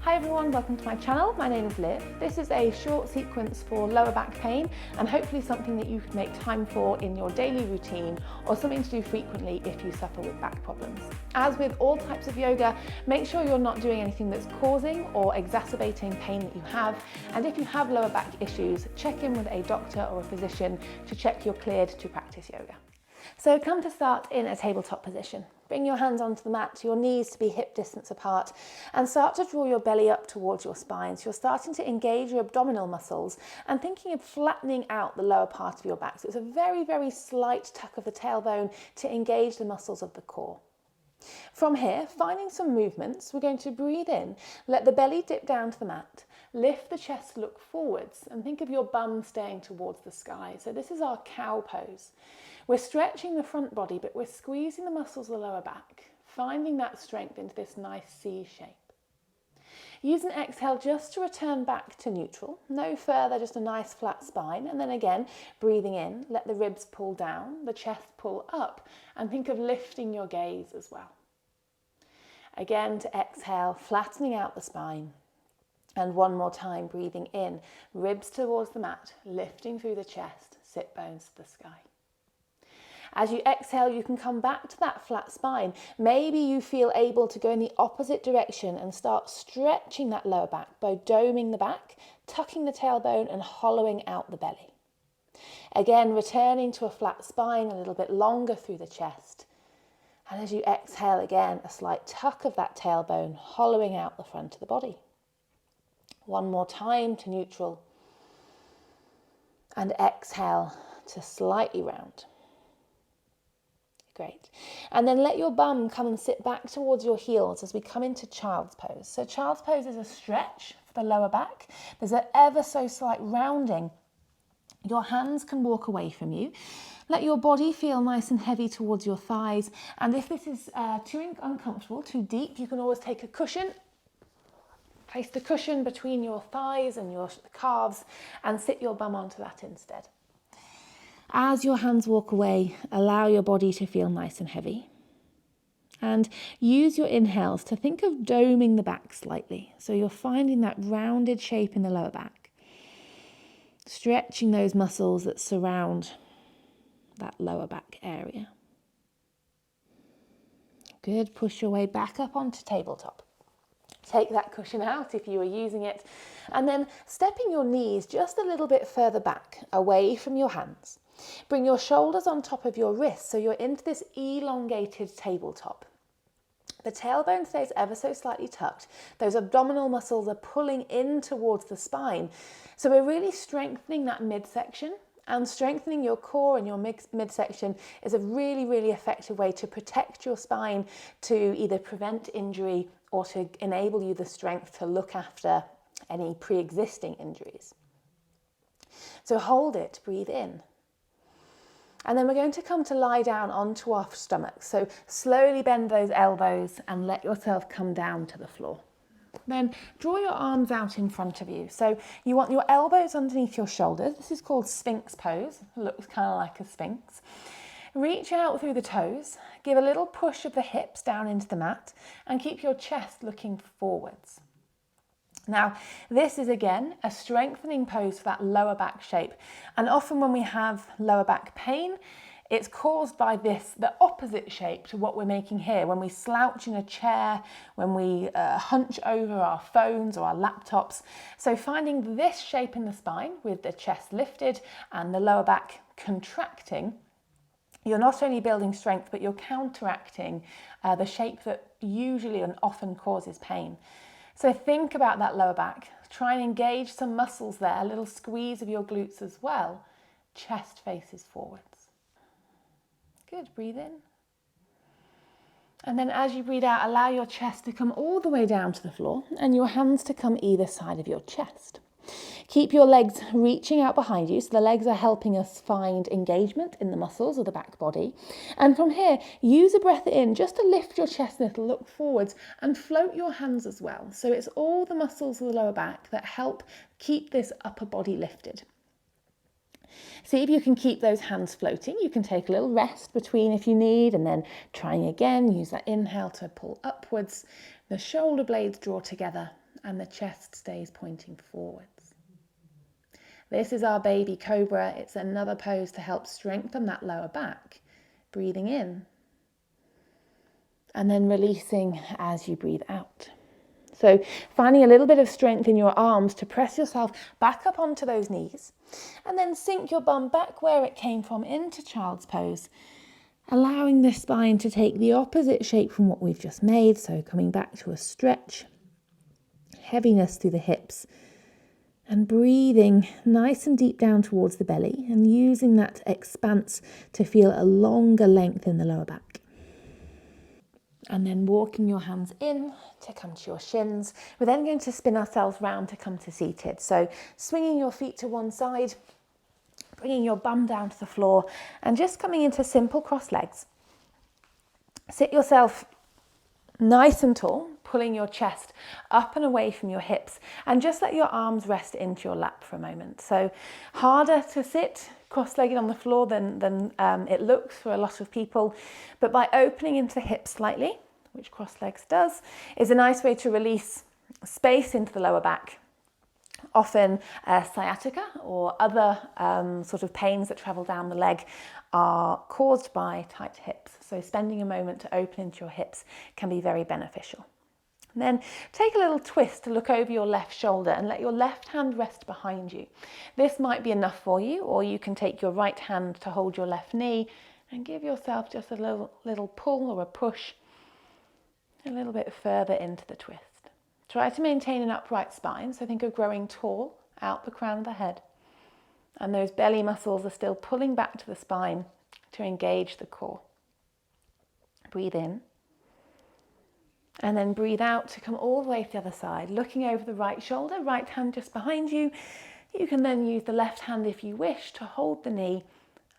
Hi everyone, welcome to my channel. My name is Liv. This is a short sequence for lower back pain and hopefully something that you can make time for in your daily routine or something to do frequently if you suffer with back problems. As with all types of yoga, make sure you're not doing anything that's causing or exacerbating pain that you have, and if you have lower back issues, check in with a doctor or a physician to check you're cleared to practice yoga. So come to start in a tabletop position. Bring your hands onto the mat, your knees to be hip distance apart, and start to draw your belly up towards your spine. So you're starting to engage your abdominal muscles and thinking of flattening out the lower part of your back. So it's a very, very slight tuck of the tailbone to engage the muscles of the core. From here, finding some movements, we're going to breathe in, let the belly dip down to the mat, lift the chest, look forwards, and think of your bum staying towards the sky. So this is our cow pose. We're stretching the front body, but we're squeezing the muscles of the lower back, finding that strength into this nice C shape. Use an exhale just to return back to neutral, no further, just a nice flat spine, and then again, breathing in, let the ribs pull down, the chest pull up, and think of lifting your gaze as well. Again, to exhale, flattening out the spine, and one more time, breathing in, ribs towards the mat, lifting through the chest, sit bones to the sky. As you exhale, you can come back to that flat spine. Maybe you feel able to go in the opposite direction and start stretching that lower back by doming the back, tucking the tailbone and hollowing out the belly. Again, returning to a flat spine, a little bit longer through the chest. And as you exhale again, a slight tuck of that tailbone, hollowing out the front of the body. One more time to neutral. And exhale to slightly round. Great. And then let your bum come and sit back towards your heels as we come into child's pose. So child's pose is a stretch for the lower back. There's an ever so slight rounding. Your hands can walk away from you. Let your body feel nice and heavy towards your thighs. And if this is too uncomfortable, too deep, you can always take a cushion. Place the cushion between your thighs and your calves and sit your bum onto that instead. As your hands walk away, allow your body to feel nice and heavy. And use your inhales to think of doming the back slightly. So you're finding that rounded shape in the lower back. Stretching those muscles that surround that lower back area. Good, push your way back up onto tabletop. Take that cushion out if you are using it. And then stepping your knees just a little bit further back, away from your hands. Bring your shoulders on top of your wrists so you're into this elongated tabletop. The tailbone stays ever so slightly tucked. Those abdominal muscles are pulling in towards the spine. So we're really strengthening that midsection, and strengthening your core and your midsection is a really, really effective way to protect your spine, to either prevent injury or to enable you the strength to look after any pre-existing injuries. So hold it, breathe in. And then we're going to come to lie down onto our stomach. So slowly bend those elbows and let yourself come down to the floor. Then draw your arms out in front of you. So you want your elbows underneath your shoulders. This is called Sphinx pose. It looks kind of like a sphinx. Reach out through the toes. Give a little push of the hips down into the mat and keep your chest looking forwards. Now, this is again a strengthening pose for that lower back shape. And often when we have lower back pain, it's caused by the opposite shape to what we're making here. When we slouch in a chair, when we hunch over our phones or our laptops. So finding this shape in the spine with the chest lifted and the lower back contracting, you're not only building strength, but you're counteracting the shape that usually and often causes pain. So think about that lower back. Try and engage some muscles there, a little squeeze of your glutes as well. Chest faces forwards. Good, breathe in. And then as you breathe out, allow your chest to come all the way down to the floor and your hands to come either side of your chest. Keep your legs reaching out behind you, so the legs are helping us find engagement in the muscles of the back body. And from here, use a breath in just to lift your chest a little, look forwards and float your hands as well. So it's all the muscles of the lower back that help keep this upper body lifted. See if you can keep those hands floating. You can take a little rest between if you need, and then trying again, use that inhale to pull upwards. The shoulder blades draw together and the chest stays pointing forwards. This is our baby cobra. It's another pose to help strengthen that lower back. Breathing in and then releasing as you breathe out. So finding a little bit of strength in your arms to press yourself back up onto those knees and then sink your bum back where it came from into child's pose, allowing the spine to take the opposite shape from what we've just made. So coming back to a stretch, heaviness through the hips, and breathing nice and deep down towards the belly and using that expanse to feel a longer length in the lower back. And then walking your hands in to come to your shins. We're then going to spin ourselves round to come to seated. So swinging your feet to one side, bringing your bum down to the floor and just coming into simple cross legs. Sit yourself nice and tall, pulling your chest up and away from your hips and just let your arms rest into your lap for a moment. So harder to sit cross-legged on the floor than it looks for a lot of people, but by opening into the hips slightly, which cross-legs does, is a nice way to release space into the lower back. Often sciatica or other sort of pains that travel down the leg are caused by tight hips. So spending a moment to open into your hips can be very beneficial. And then take a little twist to look over your left shoulder and let your left hand rest behind you. This might be enough for you, or you can take your right hand to hold your left knee and give yourself just a little pull or a push a little bit further into the twist. Try to maintain an upright spine, so think of growing tall out the crown of the head. And those belly muscles are still pulling back to the spine to engage the core. Breathe in. And then breathe out to come all the way to the other side, looking over the right shoulder, right hand just behind you. You can then use the left hand if you wish to hold the knee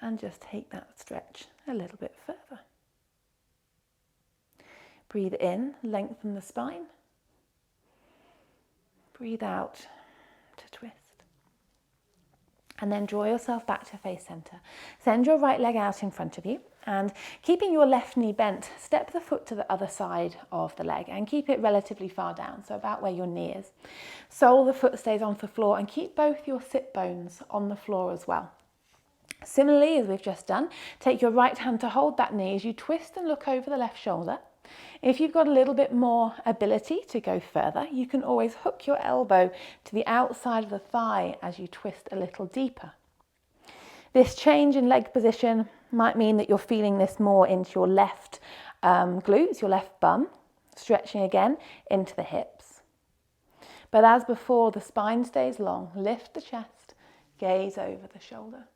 and just take that stretch a little bit further. Breathe in, lengthen the spine. Breathe out to twist. And then draw yourself back to face center. Send your right leg out in front of you and keeping your left knee bent, step the foot to the other side of the leg and keep it relatively far down, so about where your knee is. Sole of the foot stays on the floor and keep both your sit bones on the floor as well. Similarly, as we've just done, take your right hand to hold that knee as you twist and look over the left shoulder. If you've got a little bit more ability to go further, you can always hook your elbow to the outside of the thigh as you twist a little deeper. This change in leg position might mean that you're feeling this more into your left glutes, your left bum, stretching again into the hips. But as before, the spine stays long. Lift the chest, gaze over the shoulder.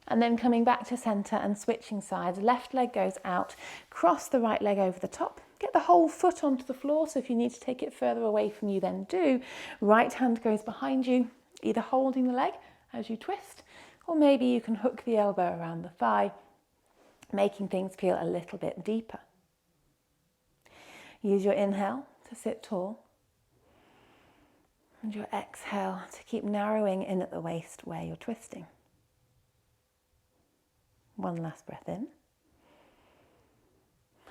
And then coming back to center and switching sides, left leg goes out, cross the right leg over the top, get the whole foot onto the floor, so if you need to take it further away from you, then do. Right hand goes behind you, either holding the leg as you twist, or maybe you can hook the elbow around the thigh, making things feel a little bit deeper. Use your inhale to sit tall, and your exhale to keep narrowing in at the waist where you're twisting. One last breath in,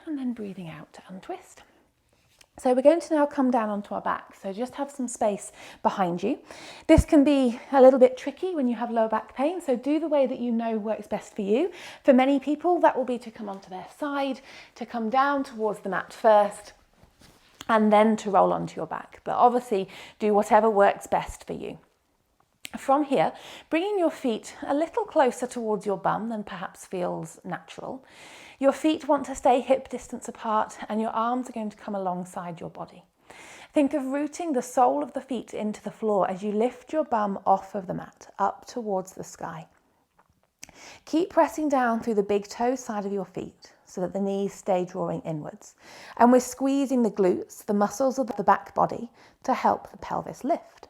and then breathing out to untwist. So we're going to now come down onto our back, so just have some space behind you. This can be a little bit tricky when you have lower back pain, so do the way that you know works best for you. For many people, that will be to come onto their side, to come down towards the mat first, and then to roll onto your back. But obviously, do whatever works best for you. From here, bringing your feet a little closer towards your bum than perhaps feels natural. Your feet want to stay hip distance apart and your arms are going to come alongside your body. Think of rooting the sole of the feet into the floor as you lift your bum off of the mat, up towards the sky. Keep pressing down through the big toe side of your feet so that the knees stay drawing inwards. And we're squeezing the glutes, the muscles of the back body, to help the pelvis lift.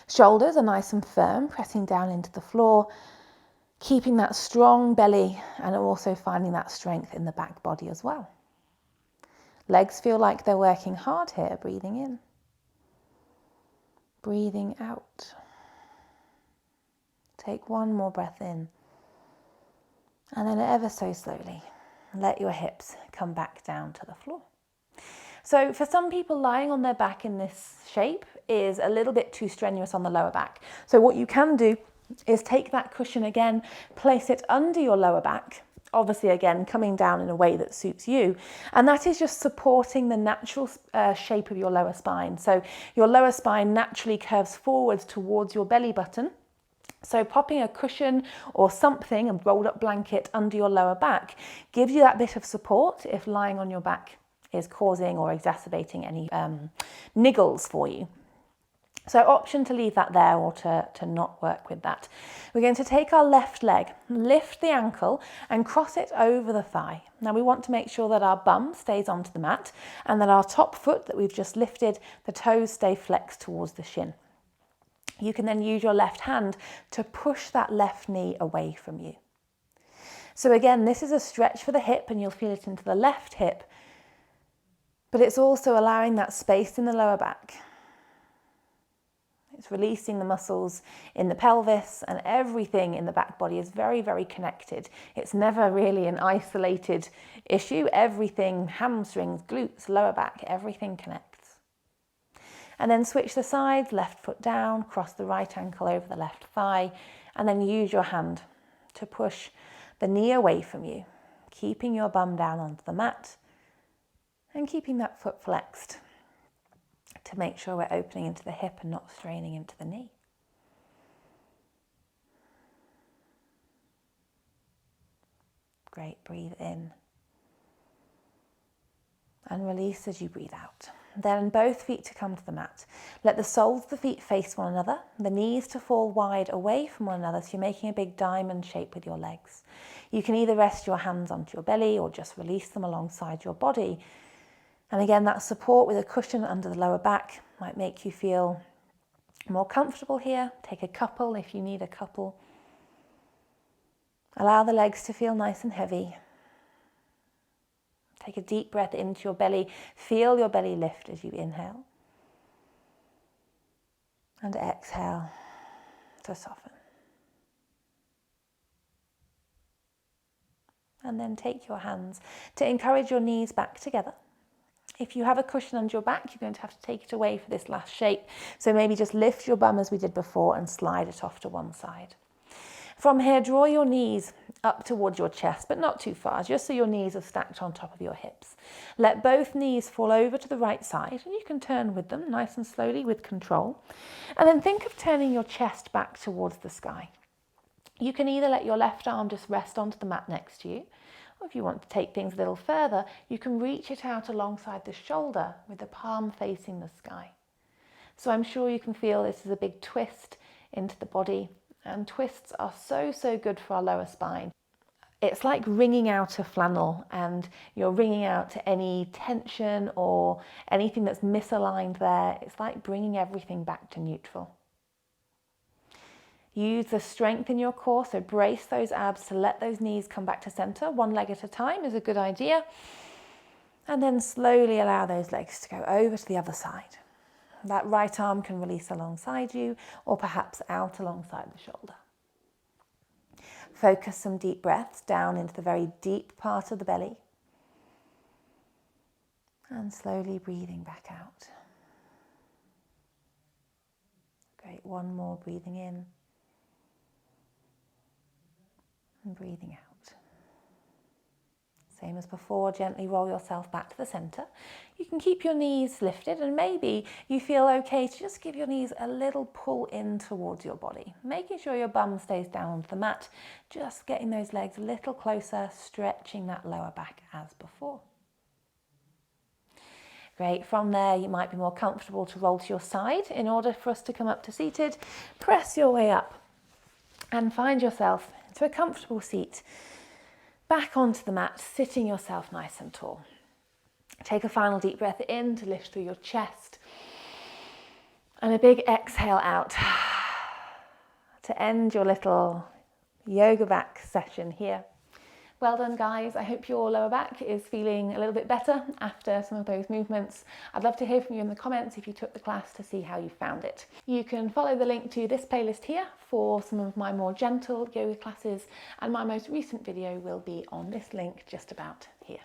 Shoulders are nice and firm, pressing down into the floor, keeping that strong belly and also finding that strength in the back body as well. Legs feel like they're working hard here, breathing in, breathing out. Take one more breath in, and then ever so slowly, let your hips come back down to the floor. So for some people, lying on their back in this shape is a little bit too strenuous on the lower back. So what you can do is take that cushion again, place it under your lower back, obviously again coming down in a way that suits you, and that is just supporting the natural shape of your lower spine. So your lower spine naturally curves forwards towards your belly button. So popping a cushion or something, a rolled up blanket under your lower back, gives you that bit of support if lying on your back is causing or exacerbating any niggles for you. So option to leave that there or to not work with that. We're going to take our left leg, lift the ankle and cross it over the thigh. Now we want to make sure that our bum stays onto the mat and that our top foot that we've just lifted, the toes stay flexed towards the shin. You can then use your left hand to push that left knee away from you. So again, this is a stretch for the hip and you'll feel it into the left hip, but it's also allowing that space in the lower back. It's releasing the muscles in the pelvis, and everything in the back body is very, very connected. It's never really an isolated issue. Everything, hamstrings, glutes, lower back, everything connects. And then switch the sides, left foot down, cross the right ankle over the left thigh, and then use your hand to push the knee away from you, keeping your bum down onto the mat and keeping that foot flexed to make sure we're opening into the hip and not straining into the knee. Great, breathe in and release as you breathe out. Then both feet to come to the mat. Let the soles of the feet face one another, the knees to fall wide away from one another so you're making a big diamond shape with your legs. You can either rest your hands onto your belly or just release them alongside your body. And again, that support with a cushion under the lower back might make you feel more comfortable here. Take a couple if you need a couple. Allow the legs to feel nice and heavy. Take a deep breath into your belly. Feel your belly lift as you inhale. And exhale to soften. And then take your hands to encourage your knees back together. If you have a cushion under your back, you're going to have to take it away for this last shape. So maybe just lift your bum as we did before and slide it off to one side. From here, draw your knees up towards your chest, but not too far, just so your knees are stacked on top of your hips. Let both knees fall over to the right side, and you can turn with them nice and slowly with control. And then think of turning your chest back towards the sky. You can either let your left arm just rest onto the mat next to you, or if you want to take things a little further, you can reach it out alongside the shoulder with the palm facing the sky. So I'm sure you can feel this is a big twist into the body, and twists are so, so good for our lower spine. It's like wringing out a flannel, and you're wringing out any tension or anything that's misaligned there. It's like bringing everything back to neutral. Use the strength in your core, so brace those abs to let those knees come back to center. One leg at a time is a good idea. And then slowly allow those legs to go over to the other side. That right arm can release alongside you or perhaps out alongside the shoulder. Focus some deep breaths down into the very deep part of the belly. And slowly breathing back out. Great, one more breathing in. And breathing out. Same as before, gently roll yourself back to the center. You can keep your knees lifted, and maybe you feel okay to just give your knees a little pull in towards your body, making sure your bum stays down onto the mat, just getting those legs a little closer, stretching that lower back as before. Great, from there you might be more comfortable to roll to your side. In order for us to come up to seated, press your way up and find yourself into a comfortable seat. Back onto the mat, sitting yourself nice and tall. Take a final deep breath in to lift through your chest. And a big exhale out to end your little yoga back session here. Well done, guys. I hope your lower back is feeling a little bit better after some of those movements. I'd love to hear from you in the comments if you took the class to see how you found it. You can follow the link to this playlist here for some of my more gentle yoga classes, and my most recent video will be on this link just about here.